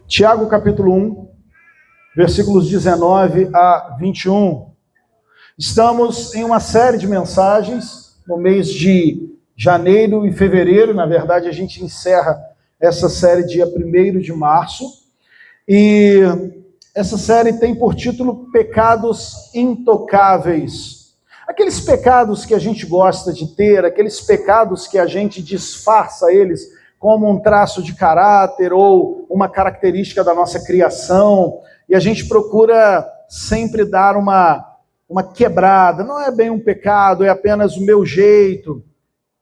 Tiago capítulo 1, versículos 19 a 21. Estamos em uma série de mensagens no mês de janeiro e fevereiro. Na verdade, a gente encerra essa série dia 1º de março. E essa série tem por título Pecados Intocáveis. Aqueles pecados que a gente gosta de ter, aqueles pecados que a gente disfarça eles como um traço de caráter ou uma característica da nossa criação, e a gente procura sempre dar uma quebrada. Não é bem um pecado, é apenas o meu jeito.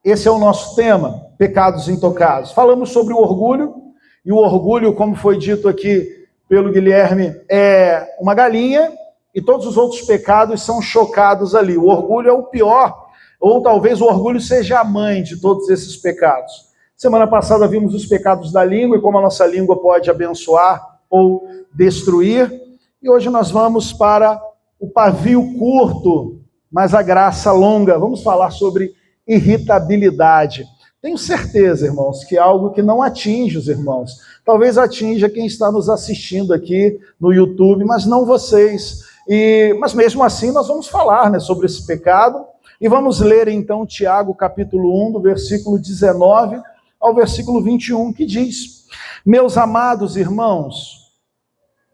Esse é o nosso tema, pecados intocáveis. Falamos sobre o orgulho, e o orgulho, como foi dito aqui pelo Guilherme, é uma galinha, e todos os outros pecados são chocados ali. O orgulho é o pior, ou talvez o orgulho seja a mãe de todos esses pecados. Semana passada vimos os pecados da língua e como a nossa língua pode abençoar ou destruir. E hoje nós vamos para o pavio curto, mas a graça longa. Vamos falar sobre irritabilidade. Tenho certeza, irmãos, que é algo que não atinge os irmãos. Talvez atinja quem está nos assistindo aqui no YouTube, mas não vocês. Mas mesmo assim nós vamos falar, sobre esse pecado. E vamos ler então Tiago capítulo 1, do versículo 19 ao versículo 21, que diz: Meus amados irmãos,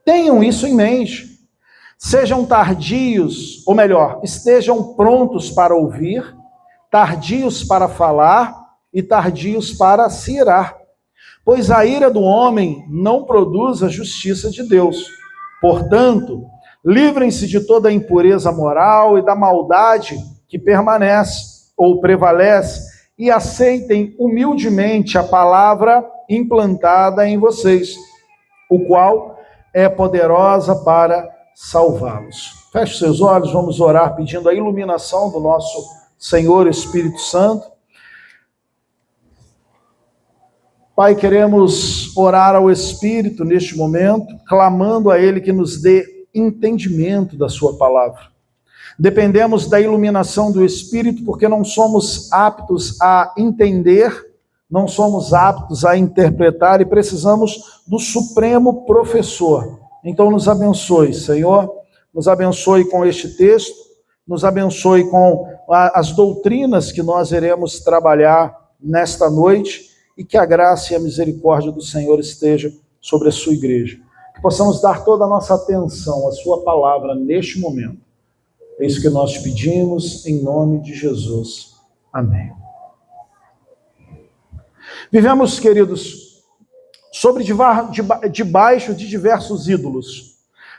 tenham isso em mente. Sejam tardios, ou melhor, estejam prontos para ouvir, tardios para falar e tardios para se irar. Pois a ira do homem não produz a justiça de Deus. Portanto, livrem-se de toda a impureza moral e da maldade que permanece ou prevalece e aceitem humildemente a palavra implantada em vocês, o qual é poderosa para salvá-los. Feche seus olhos, vamos orar pedindo a iluminação do nosso Senhor Espírito Santo. Pai, queremos orar ao Espírito neste momento, clamando a Ele que nos dê entendimento da sua palavra. Dependemos da iluminação do Espírito porque não somos aptos a entender, não somos aptos a interpretar e precisamos do Supremo Professor. Então nos abençoe, Senhor, nos abençoe com este texto, nos abençoe com as doutrinas que nós iremos trabalhar nesta noite e que a graça e a misericórdia do Senhor esteja sobre a sua igreja. Que possamos dar toda a nossa atenção à sua palavra neste momento. É isso que nós te pedimos, em nome de Jesus. Amém. Vivemos, queridos, debaixo de diversos ídolos.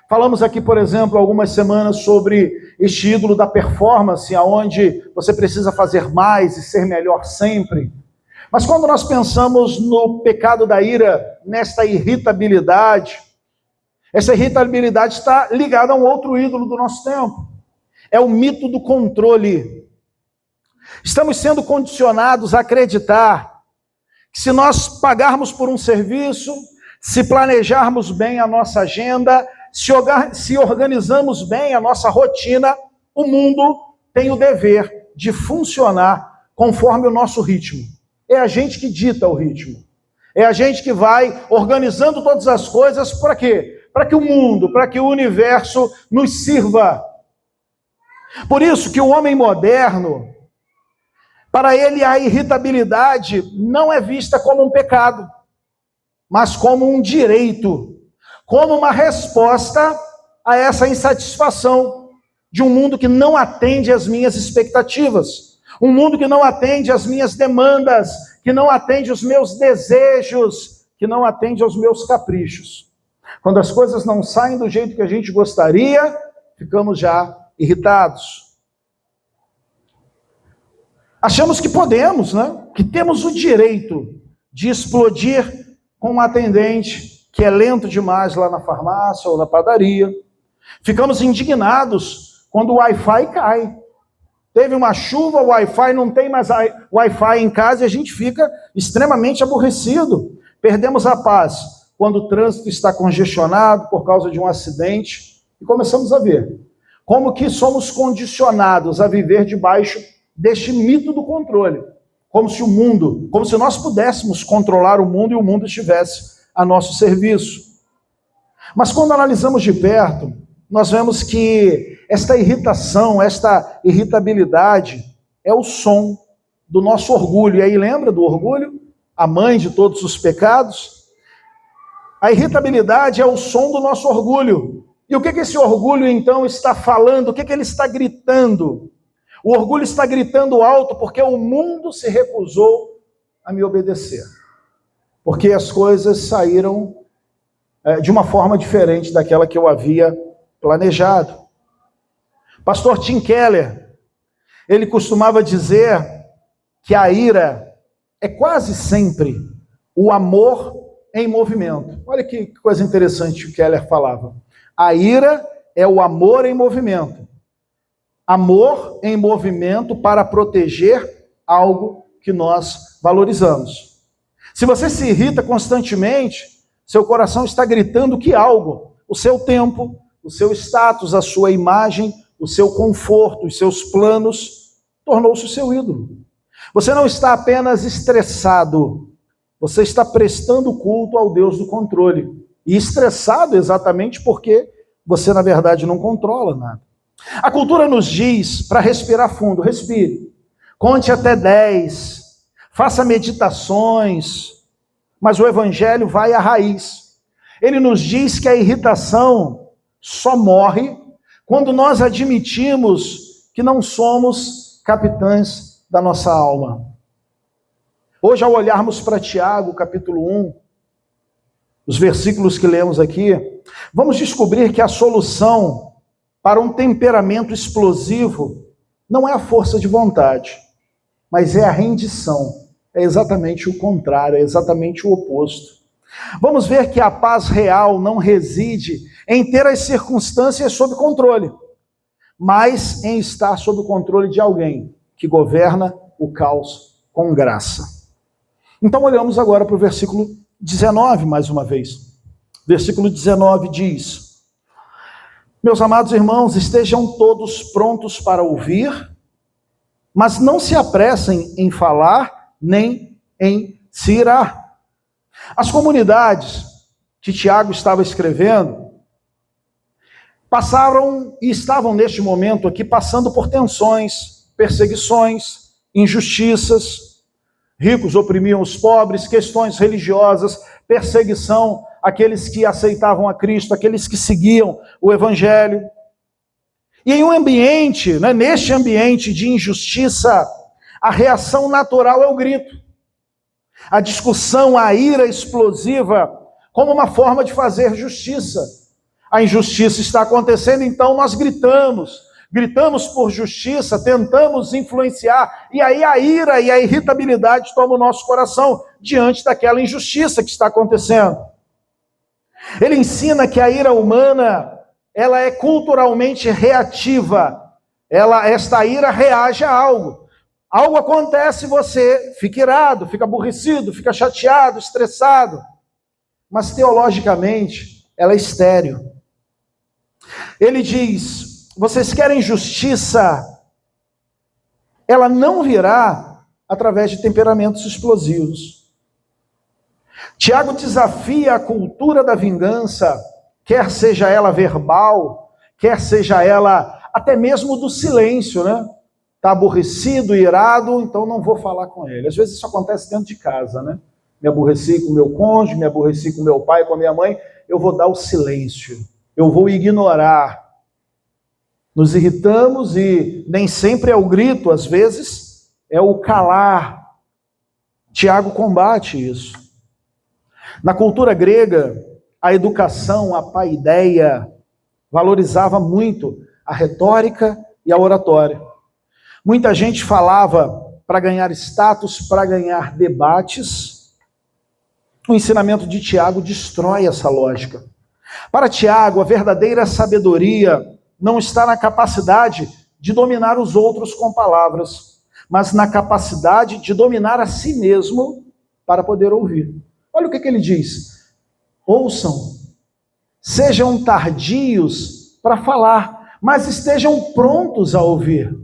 Falamos aqui, por exemplo, algumas semanas sobre este ídolo da performance, onde você precisa fazer mais e ser melhor sempre. Mas quando nós pensamos no pecado da ira, nesta irritabilidade, essa irritabilidade está ligada a um outro ídolo do nosso tempo. É o mito do controle. Estamos sendo condicionados a acreditar que se nós pagarmos por um serviço, se planejarmos bem a nossa agenda, se organizamos bem a nossa rotina, o mundo tem o dever de funcionar conforme o nosso ritmo. É a gente que dita o ritmo. É a gente que vai organizando todas as coisas para quê? Para que o mundo, para que o universo nos sirva. Por isso que o homem moderno, para ele a irritabilidade não é vista como um pecado, mas como um direito, como uma resposta a essa insatisfação de um mundo que não atende às minhas expectativas, um mundo que não atende às minhas demandas, que não atende aos meus desejos, que não atende aos meus caprichos. Quando as coisas não saem do jeito que a gente gostaria, ficamos já irritados. Achamos que podemos, que temos o direito de explodir com um atendente que é lento demais lá na farmácia ou na padaria. Ficamos indignados quando o Wi-Fi cai. Teve uma chuva, o Wi-Fi não tem mais Wi-Fi em casa e a gente fica extremamente aborrecido. Perdemos a paz quando o trânsito está congestionado por causa de um acidente e começamos a ver como que somos condicionados a viver debaixo deste mito do controle. Como se nós pudéssemos controlar o mundo e o mundo estivesse a nosso serviço. Mas quando analisamos de perto, nós vemos que esta irritação, esta irritabilidade é o som do nosso orgulho. E aí lembra do orgulho? A mãe de todos os pecados? A irritabilidade é o som do nosso orgulho. E o que esse orgulho então está falando? O que ele está gritando? O orgulho está gritando alto porque o mundo se recusou a me obedecer. Porque as coisas saíram de uma forma diferente daquela que eu havia planejado. Pastor Tim Keller, ele costumava dizer que a ira é quase sempre o amor em movimento. Olha que coisa interessante que Keller falava. A ira é o amor em movimento. Amor em movimento para proteger algo que nós valorizamos. Se você se irrita constantemente, seu coração está gritando que algo, o seu tempo, o seu status, a sua imagem, o seu conforto, os seus planos, tornou-se o seu ídolo. Você não está apenas estressado, você está prestando culto ao Deus do controle. E estressado exatamente porque você, na verdade, não controla nada. A cultura nos diz para respirar fundo, respire, conte até 10, faça meditações, mas o Evangelho vai à raiz. Ele nos diz que a irritação só morre quando nós admitimos que não somos capitães da nossa alma. Hoje, ao olharmos para Tiago, capítulo 1, os versículos que lemos aqui, vamos descobrir que a solução para um temperamento explosivo não é a força de vontade, mas é a rendição. É exatamente o contrário, é exatamente o oposto. Vamos ver que a paz real não reside em ter as circunstâncias sob controle, mas em estar sob o controle de alguém que governa o caos com graça. Então olhamos agora para o versículo 19 mais uma vez. Versículo 19 diz: meus amados irmãos, estejam todos prontos para ouvir, mas não se apressem em falar, nem em se irar. As comunidades que Tiago estava escrevendo passaram e estavam neste momento aqui passando por tensões, perseguições, injustiças. Ricos oprimiam os pobres, questões religiosas, perseguição àqueles que aceitavam a Cristo, aqueles que seguiam o Evangelho. E em um ambiente, neste ambiente de injustiça, a reação natural é o grito. A discussão, a ira explosiva, como uma forma de fazer justiça. A injustiça está acontecendo, então nós gritamos por justiça, tentamos influenciar, e aí a ira e a irritabilidade tomam o nosso coração diante daquela injustiça que está acontecendo. Ele ensina que a ira humana, ela é culturalmente reativa. Esta ira reage a algo. Algo acontece e você fica irado, fica aborrecido, fica chateado, estressado. Mas teologicamente, ela é estéril. Ele diz: vocês querem justiça? Ela não virá através de temperamentos explosivos. Tiago desafia a cultura da vingança, quer seja ela verbal, quer seja ela até mesmo do silêncio, Está aborrecido, irado, então não vou falar com ele. Às vezes isso acontece dentro de casa, Me aborreci com o meu cônjuge, me aborreci com meu pai, com a minha mãe, eu vou dar o silêncio, eu vou ignorar. Nos irritamos e nem sempre é o grito, às vezes é o calar. Tiago combate isso. Na cultura grega, a educação, a paideia, valorizava muito a retórica e a oratória. Muita gente falava para ganhar status, para ganhar debates. O ensinamento de Tiago destrói essa lógica. Para Tiago, a verdadeira sabedoria não está na capacidade de dominar os outros com palavras, mas na capacidade de dominar a si mesmo para poder ouvir. Olha o que ele diz: ouçam, sejam tardios para falar, mas estejam prontos a ouvir.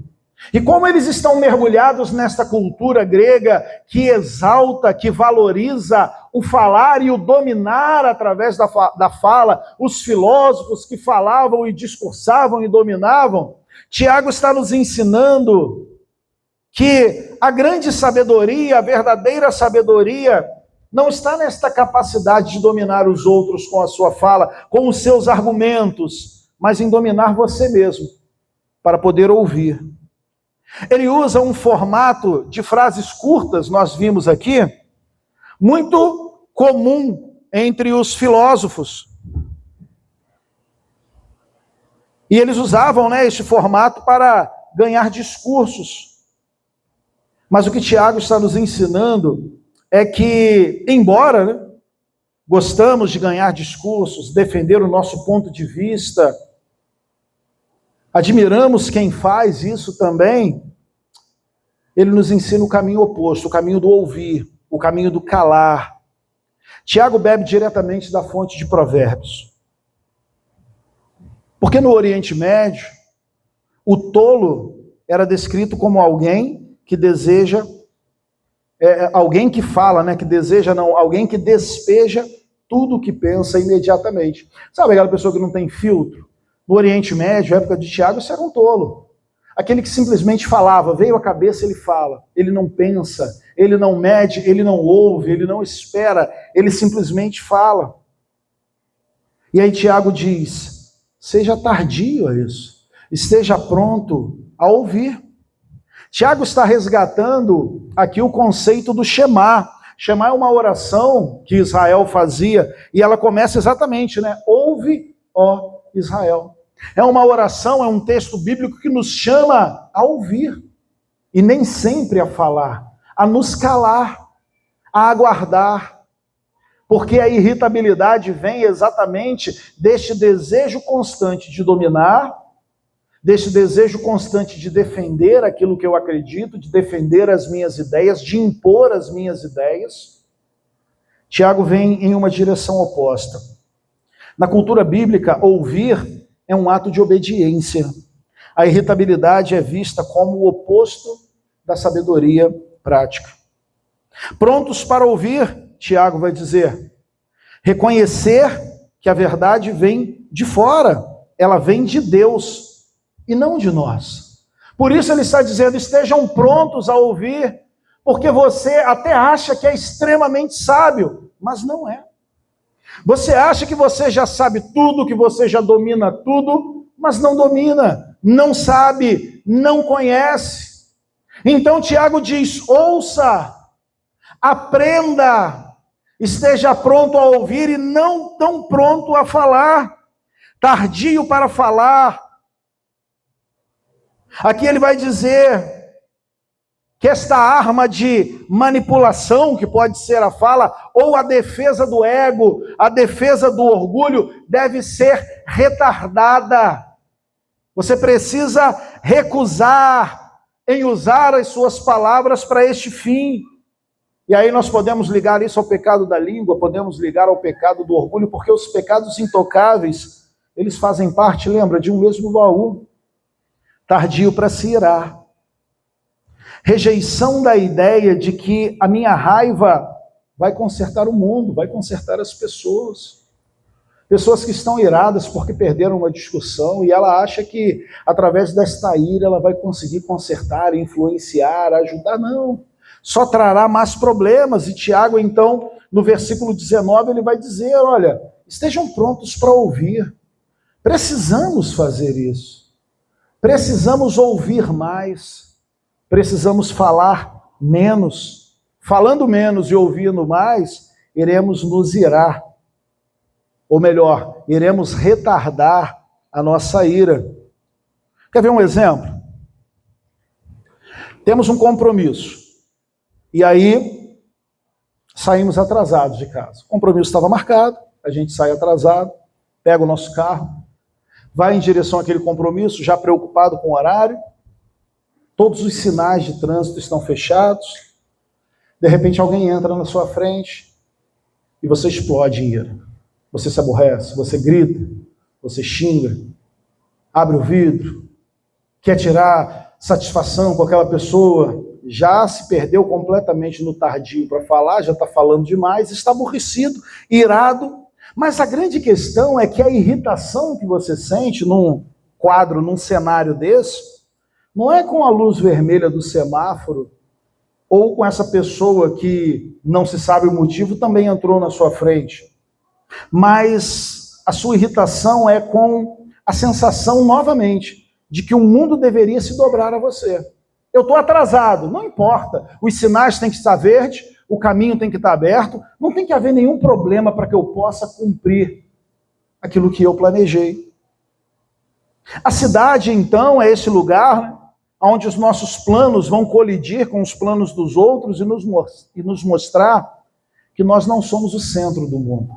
E como eles estão mergulhados nesta cultura grega que exalta, que valoriza o falar e o dominar através da fala, os filósofos que falavam e discursavam e dominavam, Tiago está nos ensinando que a grande sabedoria, a verdadeira sabedoria, não está nesta capacidade de dominar os outros com a sua fala, com os seus argumentos, mas em dominar você mesmo, para poder ouvir. Ele usa um formato de frases curtas, nós vimos aqui, muito comum entre os filósofos. E eles usavam, este formato para ganhar discursos. Mas o que Tiago está nos ensinando é que, embora gostamos de ganhar discursos, defender o nosso ponto de vista, admiramos quem faz isso também, ele nos ensina o caminho oposto, o caminho do ouvir, o caminho do calar. Tiago bebe diretamente da fonte de Provérbios. Porque no Oriente Médio, o tolo era descrito como alguém que deseja, alguém que fala, que deseja não, alguém que despeja tudo o que pensa imediatamente. Sabe aquela pessoa que não tem filtro? No Oriente Médio, na época de Tiago, isso era um tolo. Aquele que simplesmente falava, veio à cabeça, ele fala. Ele não pensa, ele não mede, ele não ouve, ele não espera, ele simplesmente fala. E aí Tiago diz, seja tardio a isso, esteja pronto a ouvir. Tiago está resgatando aqui o conceito do Shema. Shema é uma oração que Israel fazia, e ela começa exatamente, ouve, ó Israel. É uma oração, é um texto bíblico que nos chama a ouvir, e nem sempre a falar, a nos calar, a aguardar, porque a irritabilidade vem exatamente deste desejo constante de dominar, deste desejo constante de defender aquilo que eu acredito, de defender as minhas ideias, de impor as minhas ideias. Tiago vem em uma direção oposta. Na cultura bíblica, ouvir é um ato de obediência. A irritabilidade é vista como o oposto da sabedoria prática. Prontos para ouvir, Tiago vai dizer, reconhecer que a verdade vem de fora, ela vem de Deus e não de nós. Por isso ele está dizendo, estejam prontos a ouvir, porque você até acha que é extremamente sábio, mas não é. Você acha que você já sabe tudo, que você já domina tudo, mas não domina, não sabe, não conhece. Então Tiago diz, ouça, aprenda, esteja pronto a ouvir e não tão pronto a falar, tardio para falar. Aqui ele vai dizer que esta arma de manipulação, que pode ser a fala, ou a defesa do ego, a defesa do orgulho, deve ser retardada. Você precisa recusar em usar as suas palavras para este fim. E aí nós podemos ligar isso ao pecado da língua, podemos ligar ao pecado do orgulho, porque os pecados intocáveis, eles fazem parte, lembra, de um mesmo baú. Tardio para se irar. Rejeição da ideia de que a minha raiva vai consertar o mundo, vai consertar as pessoas. Pessoas que estão iradas porque perderam uma discussão e ela acha que através desta ira ela vai conseguir consertar, influenciar, ajudar. Não, só trará mais problemas. E Tiago, então, no versículo 19, ele vai dizer, olha, estejam prontos para ouvir. Precisamos fazer isso. Precisamos ouvir mais. Precisamos falar menos. Falando menos e ouvindo mais, iremos nos irar. Ou melhor, iremos retardar a nossa ira. Quer ver um exemplo? Temos um compromisso. E aí, saímos atrasados de casa. O compromisso estava marcado, a gente sai atrasado, pega o nosso carro, vai em direção àquele compromisso, já preocupado com o horário. Todos os sinais de trânsito estão fechados. De repente alguém entra na sua frente e você explode em ira. Você se aborrece, você grita, você xinga, abre o vidro, quer tirar satisfação com aquela pessoa, já se perdeu completamente no tardio para falar, já está falando demais, está aborrecido, irado. Mas a grande questão é que a irritação que você sente num quadro, num cenário desse, não é com a luz vermelha do semáforo, ou com essa pessoa que não se sabe o motivo também entrou na sua frente. Mas a sua irritação é com a sensação, novamente, de que o mundo deveria se dobrar a você. Eu estou atrasado, não importa. Os sinais têm que estar verdes, o caminho tem que estar aberto, não tem que haver nenhum problema para que eu possa cumprir aquilo que eu planejei. A cidade, então, é esse lugar, né, onde os nossos planos vão colidir com os planos dos outros e nos mostrar que nós não somos o centro do mundo.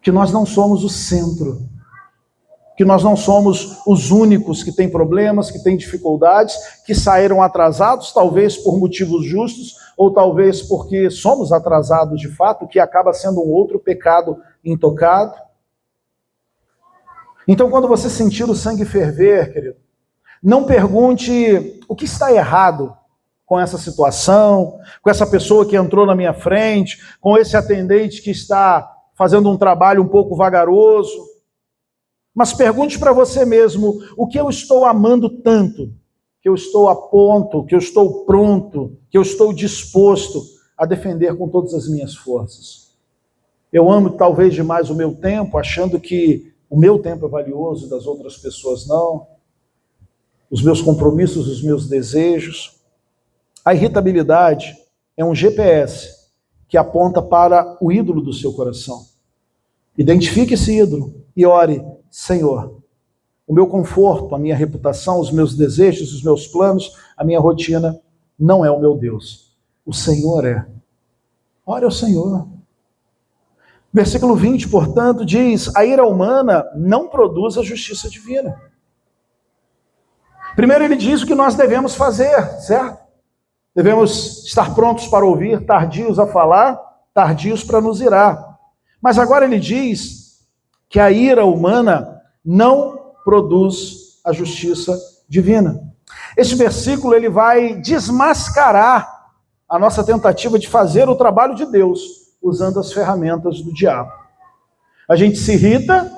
Que nós não somos o centro. Que nós não somos os únicos que têm problemas, que têm dificuldades, que saíram atrasados, talvez por motivos justos, ou talvez porque somos atrasados de fato, que acaba sendo um outro pecado intocado. Então, quando você sentir o sangue ferver, querido, não pergunte o que está errado com essa situação, com essa pessoa que entrou na minha frente, com esse atendente que está fazendo um trabalho um pouco vagaroso. Mas pergunte para você mesmo, o que eu estou amando tanto, que eu estou a ponto, que eu estou pronto, que eu estou disposto a defender com todas as minhas forças. Eu amo talvez demais o meu tempo, achando que o meu tempo é valioso e das outras pessoas não. Os meus compromissos, os meus desejos. A irritabilidade é um GPS que aponta para o ídolo do seu coração. Identifique esse ídolo e ore: Senhor, o meu conforto, a minha reputação, os meus desejos, os meus planos, a minha rotina não é o meu Deus. O Senhor é. Ore ao Senhor. Versículo 20, portanto, diz: a ira humana não produz a justiça divina. Primeiro ele diz o que nós devemos fazer, certo? Devemos estar prontos para ouvir, tardios a falar, tardios para nos irar. Mas agora ele diz que a ira humana não produz a justiça divina. Este versículo ele vai desmascarar a nossa tentativa de fazer o trabalho de Deus usando as ferramentas do diabo. A gente se irrita,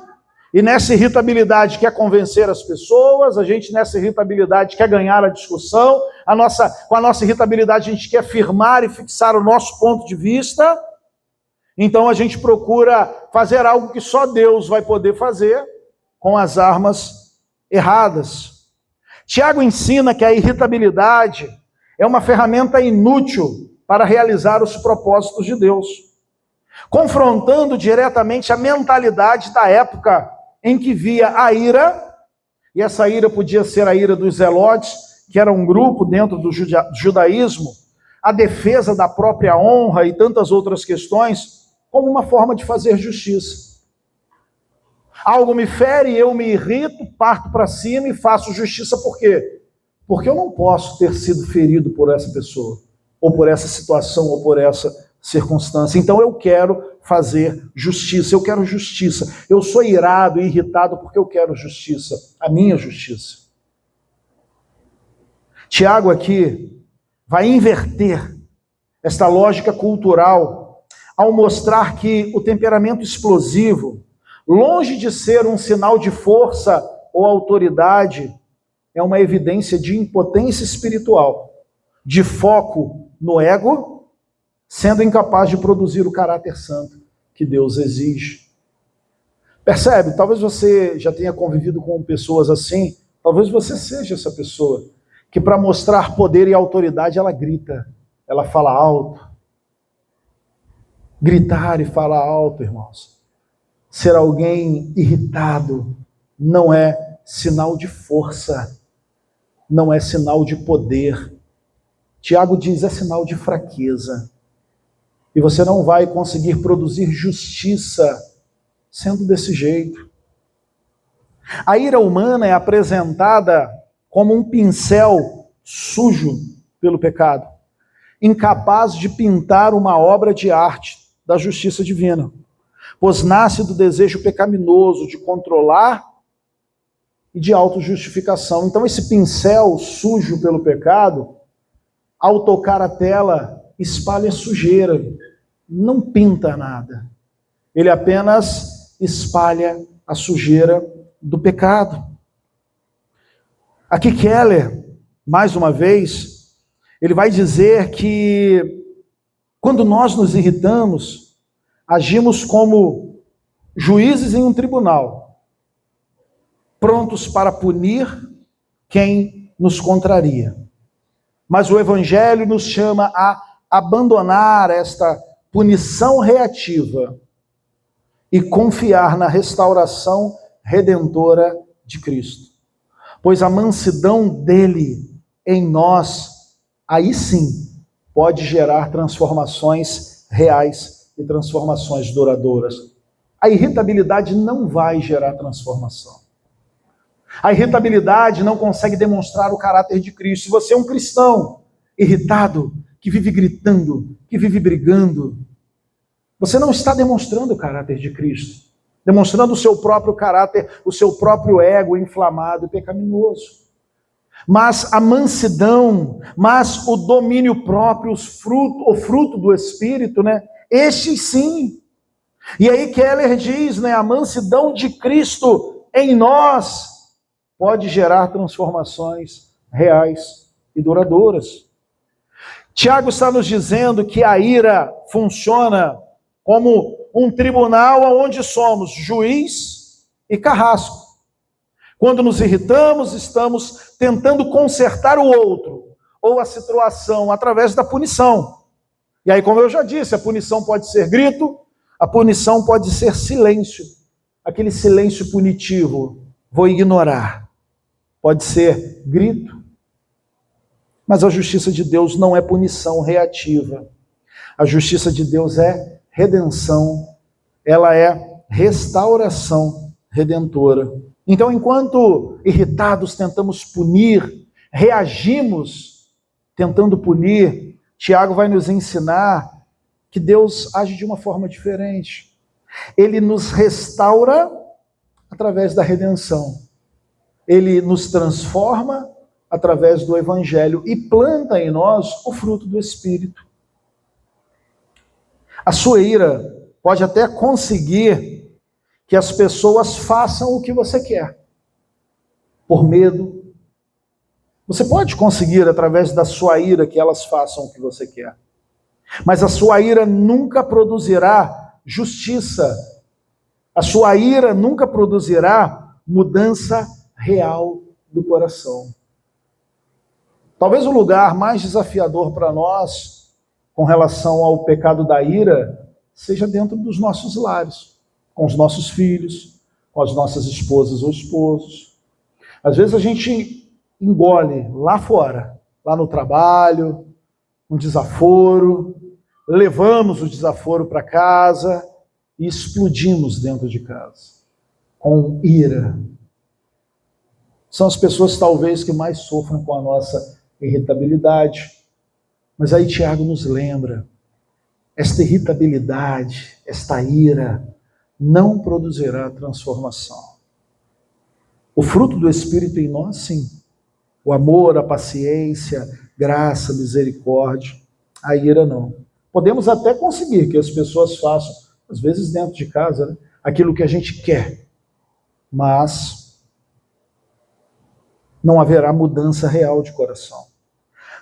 e nessa irritabilidade quer convencer as pessoas, a gente nessa irritabilidade quer ganhar a discussão, com a nossa irritabilidade a gente quer firmar e fixar o nosso ponto de vista. Então a gente procura fazer algo que só Deus vai poder fazer com as armas erradas. Tiago ensina que a irritabilidade é uma ferramenta inútil para realizar os propósitos de Deus, confrontando diretamente a mentalidade da época em que via a ira, e essa ira podia ser a ira dos zelotes, que era um grupo dentro do judaísmo, a defesa da própria honra e tantas outras questões, como uma forma de fazer justiça. Algo me fere, eu me irrito, parto para cima e faço justiça. Por quê? Porque eu não posso ter sido ferido por essa pessoa, ou por essa situação, ou por essa circunstância. Então eu quero fazer justiça, eu quero justiça. Eu sou irado e irritado porque eu quero justiça, a minha justiça. Tiago aqui vai inverter esta lógica cultural ao mostrar que o temperamento explosivo, longe de ser um sinal de força ou autoridade, é uma evidência de impotência espiritual, de foco no ego, sendo incapaz de produzir o caráter santo que Deus exige. Percebe? Talvez você já tenha convivido com pessoas assim, talvez você seja essa pessoa, que para mostrar poder e autoridade ela grita, ela fala alto. Gritar e falar alto, irmãos, ser alguém irritado não é sinal de força, não é sinal de poder. Tiago diz, é sinal de fraqueza. E você não vai conseguir produzir justiça sendo desse jeito. A ira humana é apresentada como um pincel sujo pelo pecado, incapaz de pintar uma obra de arte da justiça divina, pois nasce do desejo pecaminoso de controlar e de autojustificação. Então esse pincel sujo pelo pecado, ao tocar a tela, espalha sujeira, não pinta nada. Ele apenas espalha a sujeira do pecado. Aqui Keller, mais uma vez, ele vai dizer que quando nós nos irritamos, agimos como juízes em um tribunal, prontos para punir quem nos contraria. Mas o Evangelho nos chama a abandonar esta punição reativa e confiar na restauração redentora de Cristo. Pois a mansidão dele em nós, aí sim, pode gerar transformações reais e transformações duradouras. A irritabilidade não vai gerar transformação. A irritabilidade não consegue demonstrar o caráter de Cristo. Se você é um cristão irritado, que vive gritando, que vive brigando, você não está demonstrando o caráter de Cristo, demonstrando o seu próprio caráter, o seu próprio ego inflamado e pecaminoso. Mas a mansidão, mas o domínio próprio, o fruto do Espírito, este sim. E aí Keller diz, a mansidão de Cristo em nós pode gerar transformações reais e duradouras. Tiago está nos dizendo que a ira funciona como um tribunal onde somos juiz e carrasco. Quando nos irritamos, estamos tentando consertar o outro ou a situação através da punição. E aí, como eu já disse, a punição pode ser grito, a punição pode ser silêncio. Aquele silêncio punitivo, vou ignorar. Pode ser grito. Mas a justiça de Deus não é punição reativa. A justiça de Deus é redenção, ela é restauração redentora. Então, enquanto irritados tentamos punir, reagimos tentando punir, Tiago vai nos ensinar que Deus age de uma forma diferente. Ele nos restaura através da redenção. Ele nos transforma através do Evangelho e planta em nós o fruto do Espírito. A sua ira pode até conseguir que as pessoas façam o que você quer, por medo. Você pode conseguir, através da sua ira, que elas façam o que você quer. Mas a sua ira nunca produzirá justiça. A sua ira nunca produzirá mudança real do coração. Talvez o lugar mais desafiador para nós, com relação ao pecado da ira, seja dentro dos nossos lares, com os nossos filhos, com as nossas esposas ou esposos. Às vezes a gente engole lá fora, lá no trabalho, um desaforo, levamos o desaforo para casa e explodimos dentro de casa, com ira. São as pessoas talvez que mais sofrem com a nossa irritabilidade. Mas aí Tiago nos lembra, esta irritabilidade, esta ira, não produzirá transformação. O fruto do Espírito em nós, sim. O amor, a paciência, graça, misericórdia. A ira não. Podemos até conseguir que as pessoas façam, às vezes dentro de casa, aquilo que a gente quer. Mas não haverá mudança real de coração.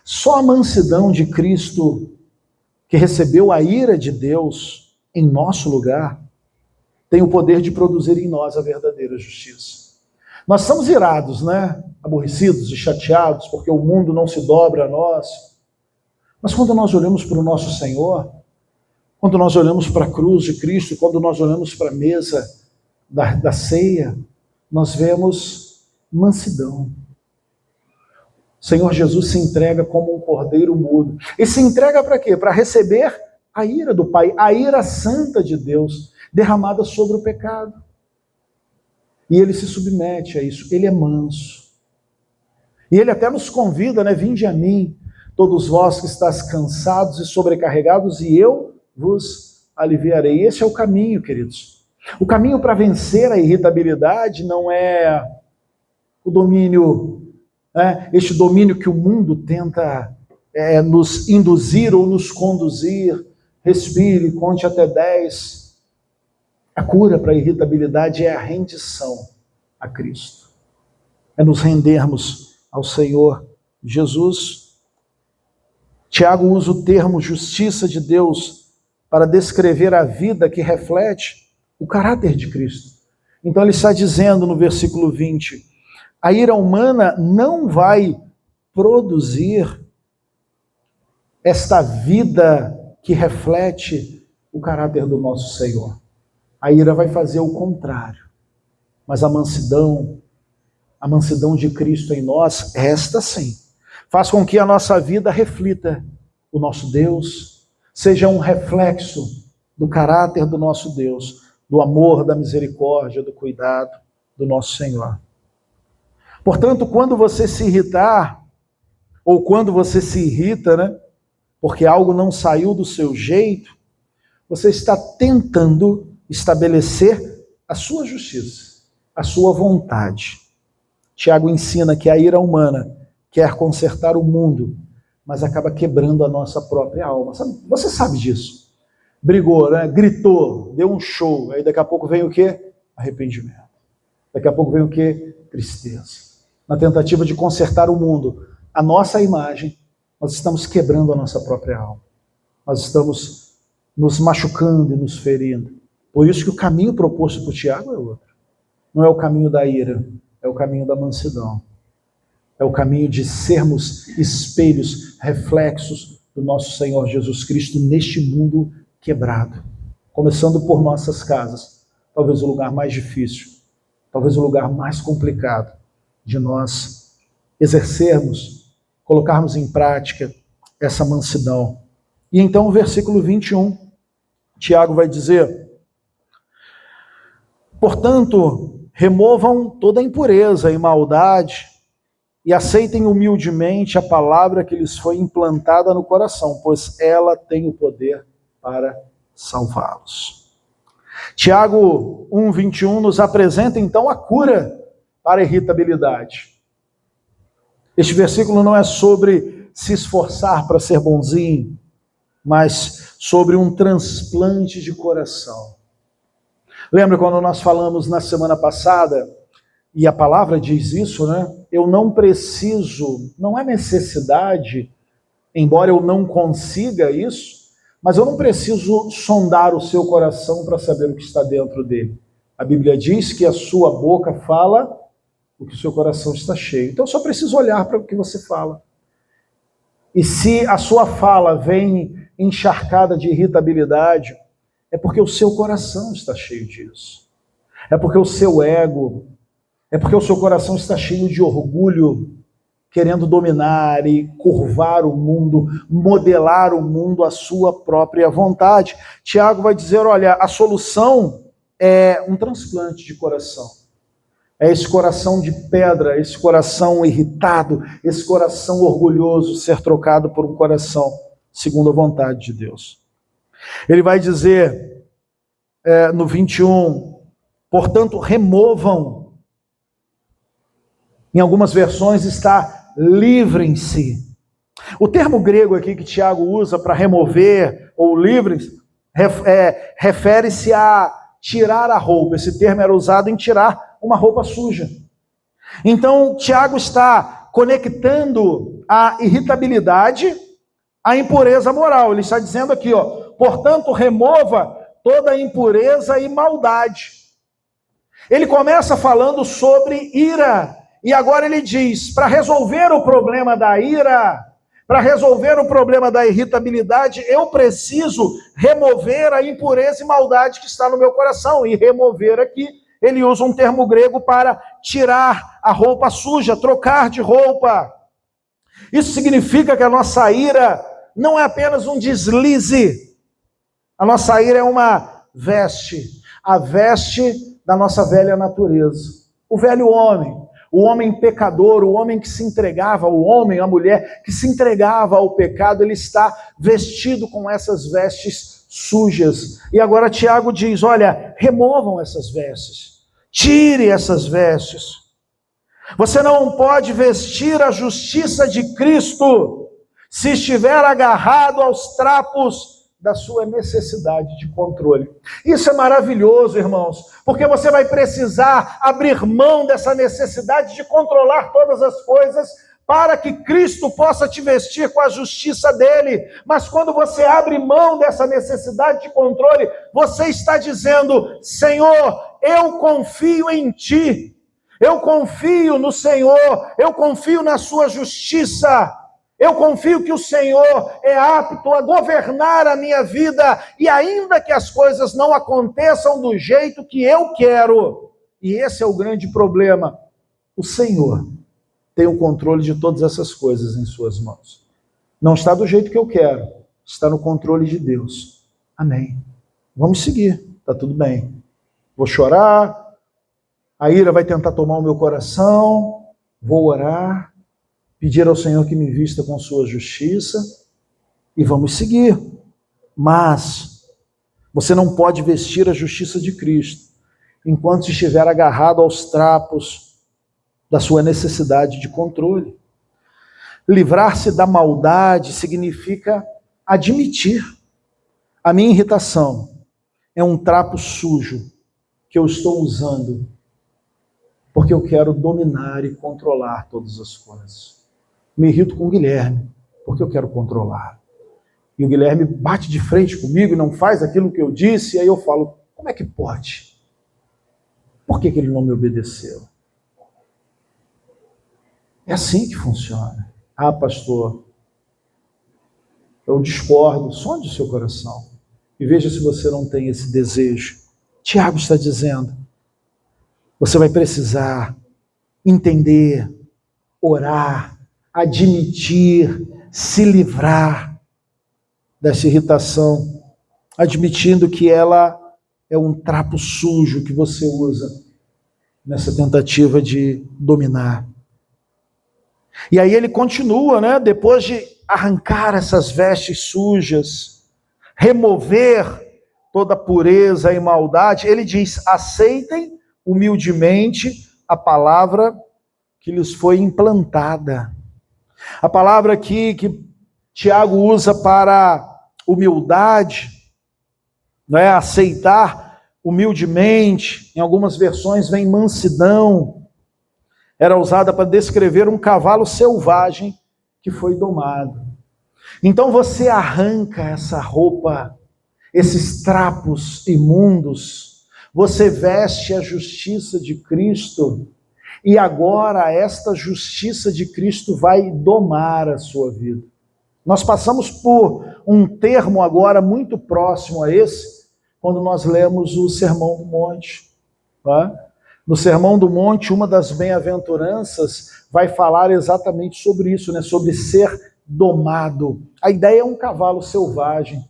Só a mansidão de Cristo, que recebeu a ira de Deus em nosso lugar, tem o poder de produzir em nós a verdadeira justiça. Nós estamos irados, aborrecidos e chateados, porque o mundo não se dobra a nós. Mas quando nós olhamos para o nosso Senhor, quando nós olhamos para a cruz de Cristo, quando nós olhamos para a mesa da ceia, nós vemos mansidão. O Senhor Jesus se entrega como um cordeiro mudo. E se entrega para quê? Para receber a ira do Pai, a ira santa de Deus, derramada sobre o pecado. E ele se submete a isso, ele é manso. E ele até nos convida, vinde a mim, todos vós que estáis cansados e sobrecarregados, e eu vos aliviarei. Esse é o caminho, queridos. O caminho para vencer a irritabilidade não é o domínio, este domínio que o mundo tenta nos induzir ou nos conduzir. Respire, conte até 10. A cura para a irritabilidade é a rendição a Cristo. É nos rendermos ao Senhor Jesus. Tiago usa o termo justiça de Deus para descrever a vida que reflete o caráter de Cristo. Então ele está dizendo no versículo 20, a ira humana não vai produzir esta vida que reflete o caráter do nosso Senhor. A ira vai fazer o contrário. Mas a mansidão de Cristo em nós, esta sim, faz com que a nossa vida reflita o nosso Deus, seja um reflexo do caráter do nosso Deus, do amor, da misericórdia, do cuidado do nosso Senhor. Portanto, quando você se irritar, ou quando você se irrita, porque algo não saiu do seu jeito, você está tentando estabelecer a sua justiça, a sua vontade. Tiago ensina que a ira humana quer consertar o mundo, mas acaba quebrando a nossa própria alma. Você sabe disso. Brigou, gritou, deu um show, aí daqui a pouco vem o quê? Arrependimento. Daqui a pouco vem o quê? Tristeza. Na tentativa de consertar o mundo, a nossa imagem, nós estamos quebrando a nossa própria alma. Nós estamos nos machucando e nos ferindo. Por isso que o caminho proposto por Tiago é outro. Não é o caminho da ira, é o caminho da mansidão. É o caminho de sermos espelhos, reflexos do nosso Senhor Jesus Cristo neste mundo quebrado. Começando por nossas casas. Talvez o lugar mais difícil, talvez o lugar mais complicado de nós exercermos, colocarmos em prática essa mansidão. E então o versículo 21, Tiago vai dizer, portanto, removam toda impureza e maldade e aceitem humildemente a palavra que lhes foi implantada no coração, pois ela tem o poder para salvá-los. Tiago 1:21 nos apresenta então a cura para a irritabilidade. Este versículo não é sobre se esforçar para ser bonzinho, mas sobre um transplante de coração. Lembra quando nós falamos na semana passada, e a palavra diz isso, Eu não preciso, não é necessidade, embora eu não consiga isso, mas eu não preciso sondar o seu coração para saber o que está dentro dele. A Bíblia diz que a sua boca fala o que o seu coração está cheio. Então eu só preciso olhar para o que você fala. E se a sua fala vem encharcada de irritabilidade, é porque o seu coração está cheio disso. É porque o seu ego, é porque o seu coração está cheio de orgulho, querendo dominar e curvar o mundo, modelar o mundo à sua própria vontade. Tiago vai dizer, olha, a solução é um transplante de coração. É esse coração de pedra, esse coração irritado, esse coração orgulhoso ser trocado por um coração segundo a vontade de Deus. Ele vai dizer no 21, portanto, removam. Em algumas versões está livrem-se. O termo grego aqui que Tiago usa para remover ou livrem-se refere-se a tirar a roupa. Esse termo era usado em tirar uma roupa suja. Então, Tiago está conectando a irritabilidade à impureza moral. Ele está dizendo aqui, portanto, remova toda a impureza e maldade. Ele começa falando sobre ira, e agora ele diz, para resolver o problema da ira, para resolver o problema da irritabilidade, eu preciso remover a impureza e maldade que está no meu coração. E remover aqui, ele usa um termo grego para tirar a roupa suja, trocar de roupa. Isso significa que a nossa ira não é apenas um deslize. A nossa ira é uma veste, a veste da nossa velha natureza. O velho homem, o homem pecador, o homem que se entregava, o homem, a mulher que se entregava ao pecado, ele está vestido com essas vestes sujas. E agora Tiago diz, olha, removam essas vestes, tire essas vestes. Você não pode vestir a justiça de Cristo se estiver agarrado aos trapos da sua necessidade de controle. Isso é maravilhoso, irmãos, porque você vai precisar abrir mão dessa necessidade de controlar todas as coisas para que Cristo possa te vestir com a justiça dele. Mas quando você abre mão dessa necessidade de controle, você está dizendo: Senhor, eu confio em ti, eu confio no Senhor, eu confio na sua justiça, eu confio que o Senhor é apto a governar a minha vida, e ainda que as coisas não aconteçam do jeito que eu quero, e esse é o grande problema, o Senhor tem o controle de todas essas coisas em suas mãos. Não está do jeito que eu quero, está no controle de Deus. Amém. Vamos seguir, está tudo bem. Vou chorar, a ira vai tentar tomar o meu coração, vou orar, pedir ao Senhor que me vista com sua justiça e vamos seguir. Mas você não pode vestir a justiça de Cristo enquanto estiver agarrado aos trapos da sua necessidade de controle. Livrar-se da maldade significa admitir: a minha irritação é um trapo sujo que eu estou usando porque eu quero dominar e controlar todas as coisas. Me irrito com o Guilherme porque eu quero controlar. E o Guilherme bate de frente comigo e não faz aquilo que eu disse, e aí eu falo: como é que pode? Por que ele não me obedeceu? É assim que funciona. Ah, pastor, eu discordo. Sonde o seu coração e veja se você não tem esse desejo. Tiago está dizendo: você vai precisar entender, orar, admitir, se livrar dessa irritação, admitindo que ela é um trapo sujo que você usa nessa tentativa de dominar. E aí ele continua, né? Depois de arrancar essas vestes sujas, remover toda pureza e maldade, ele diz: aceitem humildemente a palavra que lhes foi implantada. A palavra aqui que Tiago usa para humildade, não é? Aceitar humildemente, em algumas versões vem mansidão, era usada para descrever um cavalo selvagem que foi domado. Então você arranca essa roupa, esses trapos imundos, você veste a justiça de Cristo, e agora esta justiça de Cristo vai domar a sua vida. Nós passamos por um termo agora muito próximo a esse, quando nós lemos o Sermão do Monte. Tá? No Sermão do Monte, uma das bem-aventuranças vai falar exatamente sobre isso, né? Sobre ser domado. A ideia é um cavalo selvagem,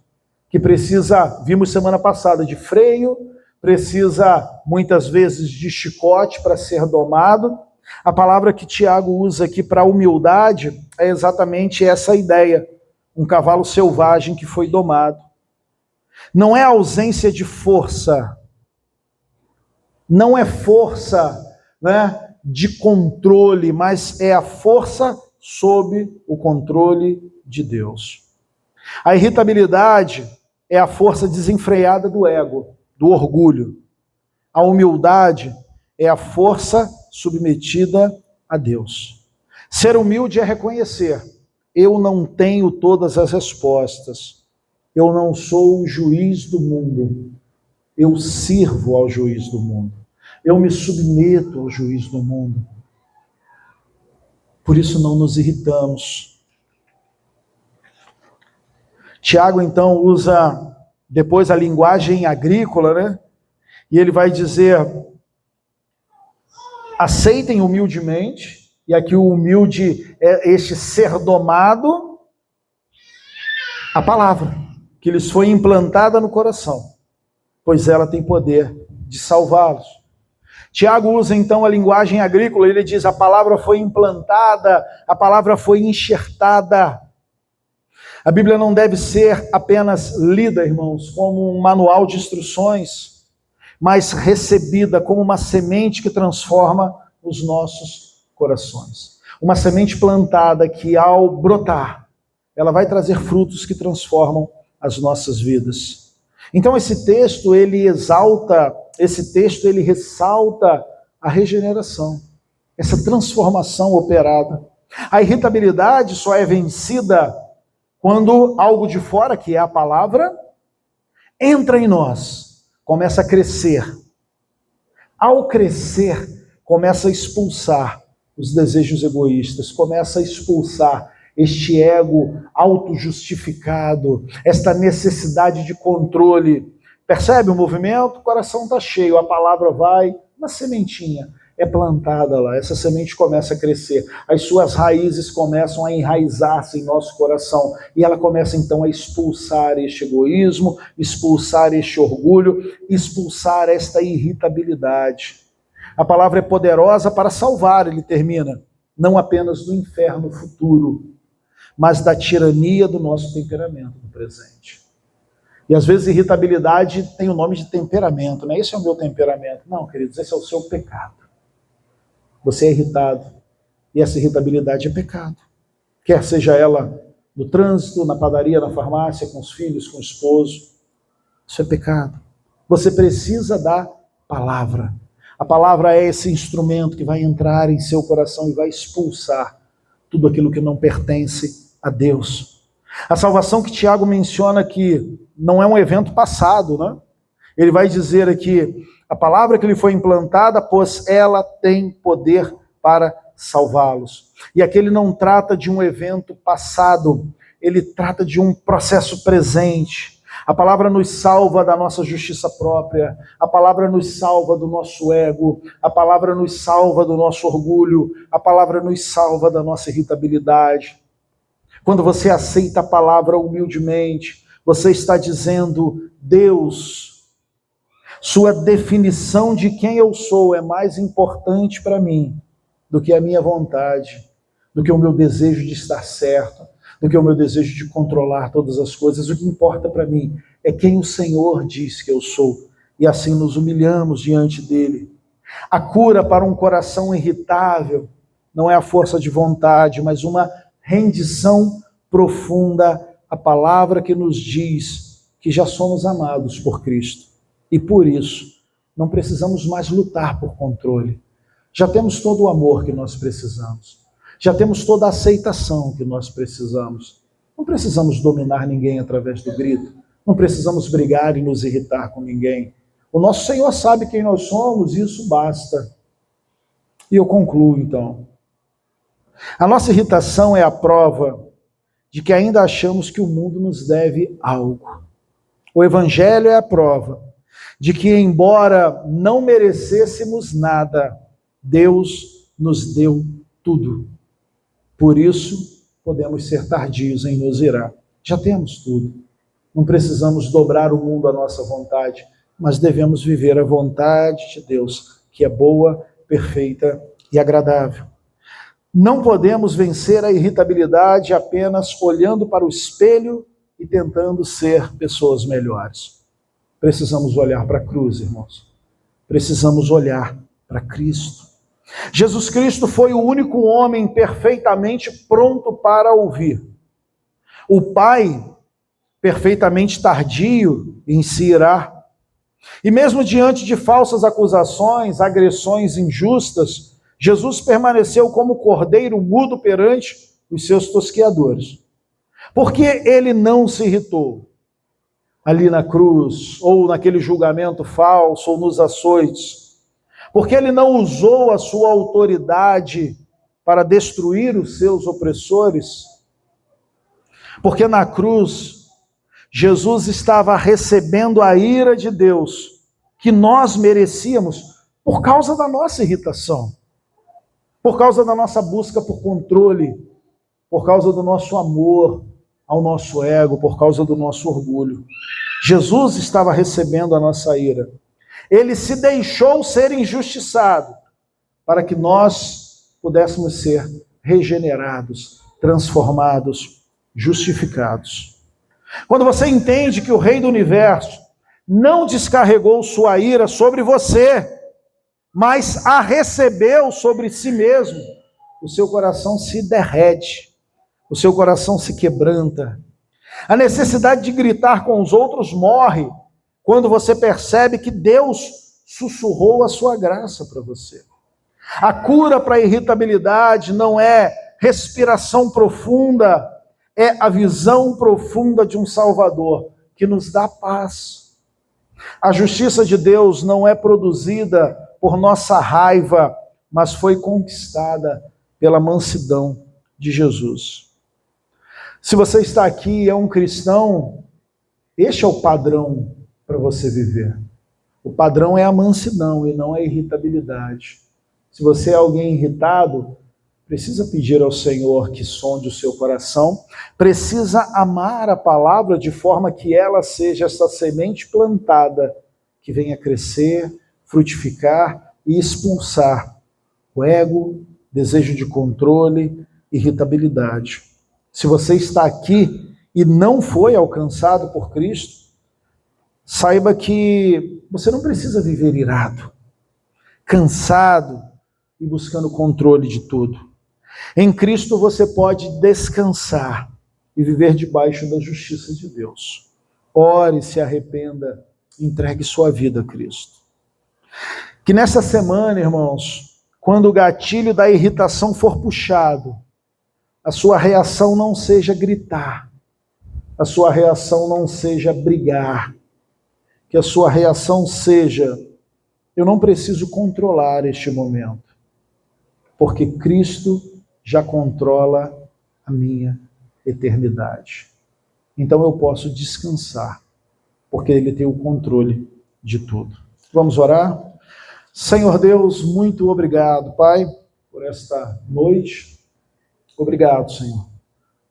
que precisa, vimos semana passada, de freio, precisa muitas vezes de chicote para ser domado. A palavra que Tiago usa aqui para humildade é exatamente essa ideia, um cavalo selvagem que foi domado. Não é ausência de força, não é força, né, de controle, mas é a força sob o controle de Deus. A irritabilidade é a força desenfreada do ego, do orgulho. A humildade é a força submetida a Deus. Ser humilde é reconhecer: eu não tenho todas as respostas, eu não sou o juiz do mundo, eu sirvo ao juiz do mundo, eu me submeto ao juiz do mundo. Por isso não nos irritamos. Tiago então usa depois a linguagem agrícola, né? E ele vai dizer: aceitem humildemente, e aqui o humilde é este ser domado, a palavra que lhes foi implantada no coração, pois ela tem poder de salvá-los. Tiago usa então a linguagem agrícola, ele diz: a palavra foi implantada, a palavra foi enxertada. A Bíblia não deve ser apenas lida, irmãos, como um manual de instruções, mas recebida como uma semente que transforma os nossos corações. Uma semente plantada que, ao brotar, ela vai trazer frutos que transformam as nossas vidas. Então esse texto, ele ressalta a regeneração, essa transformação operada. A irritabilidade só é vencida quando algo de fora, que é a palavra, entra em nós, começa a crescer. Ao crescer, começa a expulsar os desejos egoístas, começa a expulsar este ego autojustificado, esta necessidade de controle. Percebe o movimento? O coração está cheio, a palavra vai, uma sementinha é plantada lá, essa semente começa a crescer, as suas raízes começam a enraizar-se em nosso coração, e ela começa então a expulsar este egoísmo, expulsar este orgulho, expulsar esta irritabilidade. A palavra é poderosa para salvar, ele termina, não apenas do inferno futuro, mas da tirania do nosso temperamento no presente. E às vezes irritabilidade tem o nome de temperamento, né? Esse é o meu temperamento. Não, queridos, esse é o seu pecado. Você é irritado, e essa irritabilidade é pecado. Quer seja ela no trânsito, na padaria, na farmácia, com os filhos, com o esposo. Isso é pecado. Você precisa da palavra. A palavra é esse instrumento que vai entrar em seu coração e vai expulsar tudo aquilo que não pertence a Deus. A salvação que Tiago menciona aqui não é um evento passado, né? Ele vai dizer aqui, a palavra que lhe foi implantada, pois ela tem poder para salvá-los. E aqui ele não trata de um evento passado, ele trata de um processo presente. A palavra nos salva da nossa justiça própria, a palavra nos salva do nosso ego, a palavra nos salva do nosso orgulho, a palavra nos salva da nossa irritabilidade. Quando você aceita a palavra humildemente, você está dizendo, Deus, sua definição de quem eu sou é mais importante para mim do que a minha vontade, do que o meu desejo de estar certo, do que o meu desejo de controlar todas as coisas. O que importa para mim é quem o Senhor diz que eu sou. E assim nos humilhamos diante dele. A cura para um coração irritável não é a força de vontade, mas uma rendição profunda à palavra que nos diz que já somos amados por Cristo. E por isso, não precisamos mais lutar por controle. Já temos todo o amor que nós precisamos. Já temos toda a aceitação que nós precisamos. Não precisamos dominar ninguém através do grito. Não precisamos brigar e nos irritar com ninguém. O nosso Senhor sabe quem nós somos e isso basta. E eu concluo então. A nossa irritação é a prova de que ainda achamos que o mundo nos deve algo. O Evangelho é a prova de que, embora não merecêssemos nada, Deus nos deu tudo. Por isso, podemos ser tardios em nos irar. Já temos tudo. Não precisamos dobrar o mundo à nossa vontade, mas devemos viver a vontade de Deus, que é boa, perfeita e agradável. Não podemos vencer a irritabilidade apenas olhando para o espelho e tentando ser pessoas melhores. Precisamos olhar para a cruz, irmãos. Precisamos olhar para Cristo. Jesus Cristo foi o único homem perfeitamente pronto para ouvir. O Pai, perfeitamente tardio em se irar. E mesmo diante de falsas acusações, agressões injustas, Jesus permaneceu como cordeiro mudo perante os seus tosqueadores. Por que ele não se irritou ali na cruz, ou naquele julgamento falso, ou nos açoites? Porque ele não usou a sua autoridade para destruir os seus opressores? Porque na cruz, Jesus estava recebendo a ira de Deus, que nós merecíamos, por causa da nossa irritação, por causa da nossa busca por controle, por causa do nosso amor ao nosso ego, por causa do nosso orgulho. Jesus estava recebendo a nossa ira. Ele se deixou ser injustiçado para que nós pudéssemos ser regenerados, transformados, justificados. Quando você entende que o Rei do Universo não descarregou sua ira sobre você, mas a recebeu sobre si mesmo, o seu coração se derrete, o seu coração se quebranta. A necessidade de gritar com os outros morre quando você percebe que Deus sussurrou a sua graça para você. A cura para a irritabilidade não é respiração profunda, é a visão profunda de um Salvador que nos dá paz. A justiça de Deus não é produzida por nossa raiva, mas foi conquistada pela mansidão de Jesus. Se você está aqui e é um cristão, este é o padrão para você viver. O padrão é a mansidão e não a irritabilidade. Se você é alguém irritado, precisa pedir ao Senhor que sonde o seu coração, precisa amar a palavra de forma que ela seja essa semente plantada, que venha crescer, frutificar e expulsar o ego, desejo de controle, irritabilidade. Se você está aqui e não foi alcançado por Cristo, saiba que você não precisa viver irado, cansado e buscando controle de tudo. Em Cristo você pode descansar e viver debaixo da justiça de Deus. Ore, se arrependa, entregue sua vida a Cristo. Que nessa semana, irmãos, quando o gatilho da irritação for puxado, a sua reação não seja gritar, a sua reação não seja brigar, que a sua reação seja: eu não preciso controlar este momento, porque Cristo já controla a minha eternidade. Então eu posso descansar, porque Ele tem o controle de tudo. Vamos orar? Senhor Deus, muito obrigado, Pai, por esta noite. Obrigado, Senhor,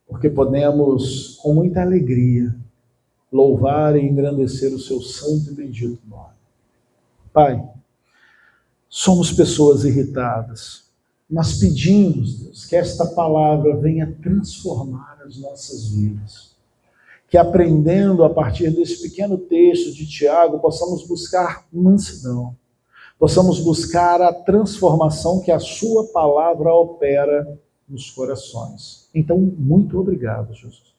porque podemos, com muita alegria, louvar e engrandecer o seu santo e bendito nome. Pai, somos pessoas irritadas, mas pedimos, Deus, que esta palavra venha transformar as nossas vidas. Que aprendendo a partir desse pequeno texto de Tiago, possamos buscar mansidão, possamos buscar a transformação que a sua palavra opera nos corações. Então, muito obrigado, Jesus,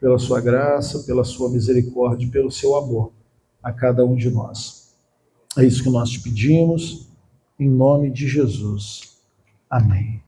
pela sua graça, pela sua misericórdia, pelo seu amor a cada um de nós. É isso que nós te pedimos, em nome de Jesus. Amém.